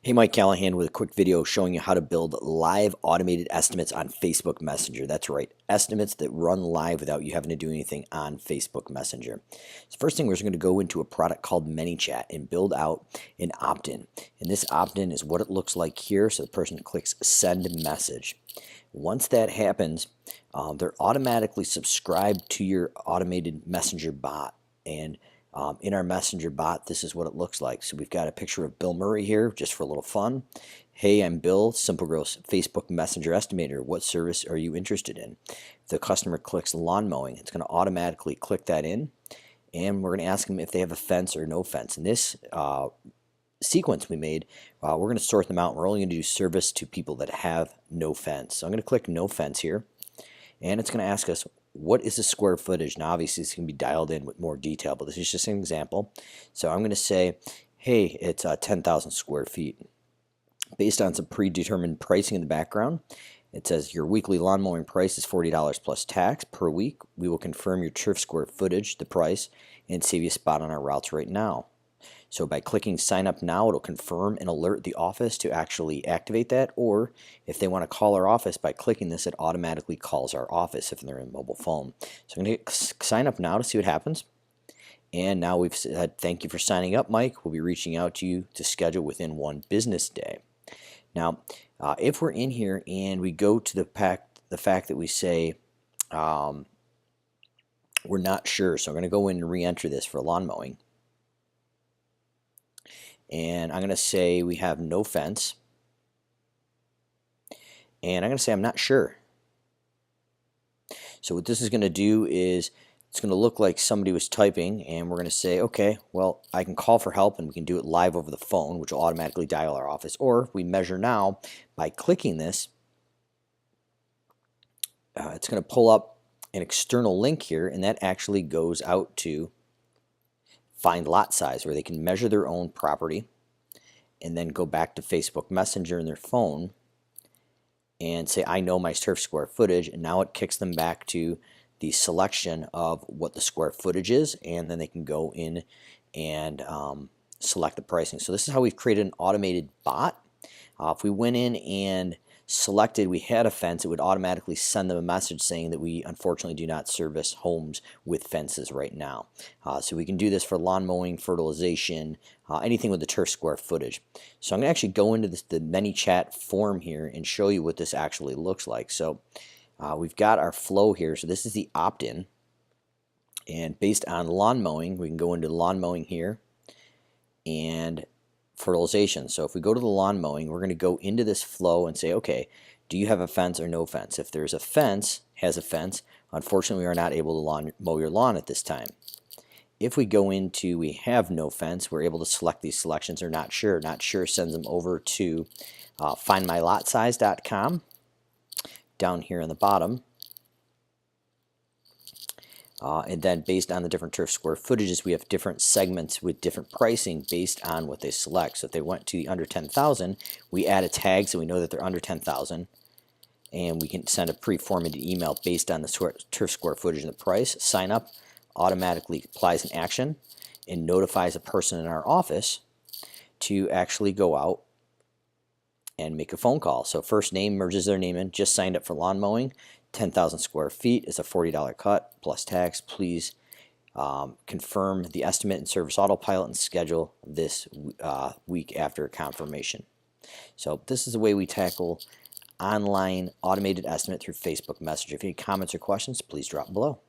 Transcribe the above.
Hey, Mike Callahan with a quick video showing you how to build live automated estimates on Facebook Messenger. That's right, estimates that run live without you having to do anything on Facebook Messenger. So first thing, we're going to go into a product called ManyChat and build out an opt-in. And this opt-in is what it looks like here. So the person clicks send message. Once that happens, they're automatically subscribed to your automated messenger bot. And in our messenger bot, this is what it looks like. So we've got a picture of Bill Murray here just for a little fun. Hey, I'm Bill, Simple Growth Facebook Messenger Estimator. What service are you interested in? If the customer clicks lawn mowing, it's going to automatically click that in. And we're going to ask them if they have a fence or no fence. In this sequence we made, we're going to sort them out. We're only going to do service to people that have no fence. So I'm going to click no fence here. And it's going to ask us, what is the square footage? Now obviously it's going to be dialed in with more detail, but this is just an example. So I'm going to say, hey, it's 10,000 square feet. Based on some predetermined pricing in the background, it says your weekly lawn mowing price is $40 plus tax per week. We will confirm your turf square footage, the price, and save you a spot on our routes right now. So by clicking sign up now, it'll confirm and alert the office to actually activate that, or if they want to call our office by clicking this, it automatically calls our office if they're in mobile phone. So I'm going to sign up now to see what happens. And now we've said thank you for signing up, Mike. We'll be reaching out to you to schedule within 1 business day. Now, if we're in here and we go to the fact that we say we're not sure, so I'm going to go in and re-enter this for lawn mowing. And I'm going to say we have no fence. And I'm going to say I'm not sure. So what this is going to do is it's going to look like somebody was typing, and we're going to say, okay, well, I can call for help and we can do it live over the phone, which will automatically dial our office. Or we measure now by clicking this. It's going to pull up an external link here, and that actually goes out to find lot size, where they can measure their own property and then go back to Facebook Messenger in their phone and say, I know my turf square footage, and now it kicks them back to the selection of what the square footage is, and then they can go in and select the pricing. So this is how we've created an automated bot. If we went in and selected we had a fence, it would automatically send them a message saying that we unfortunately do not service homes with fences right now. So we can do this for lawn mowing, fertilization, anything with the turf square footage. So I'm going to actually go into the ManyChat form here and show you what this actually looks like. So we've got our flow here. So this is the opt-in, and based on lawn mowing, we can go into lawn mowing here and fertilization. So if we go to the lawn mowing, we're going to go into this flow and say, okay, do you have a fence or no fence? If there's a fence, has a fence, unfortunately we are not able to mow your lawn at this time. If we go into we have no fence, we're able to select these selections or not sure. Not sure sends them over to findmylotsize.com down here on the bottom. And then based on the different turf square footages, we have different segments with different pricing based on what they select. So if they went to the under 10,000, we add a tag so we know that they're under 10,000. And we can send a pre-formatted email based on the turf square footage and the price. Sign up automatically applies an action and notifies a person in our office to actually go out and make a phone call. So first name merges their name in, just signed up for lawn mowing. 10,000 square feet is a $40 cut plus tax. Please confirm the estimate and service autopilot and schedule this week after confirmation. So this is the way we tackle online automated estimate through Facebook Messenger. If you have any comments or questions, please drop below.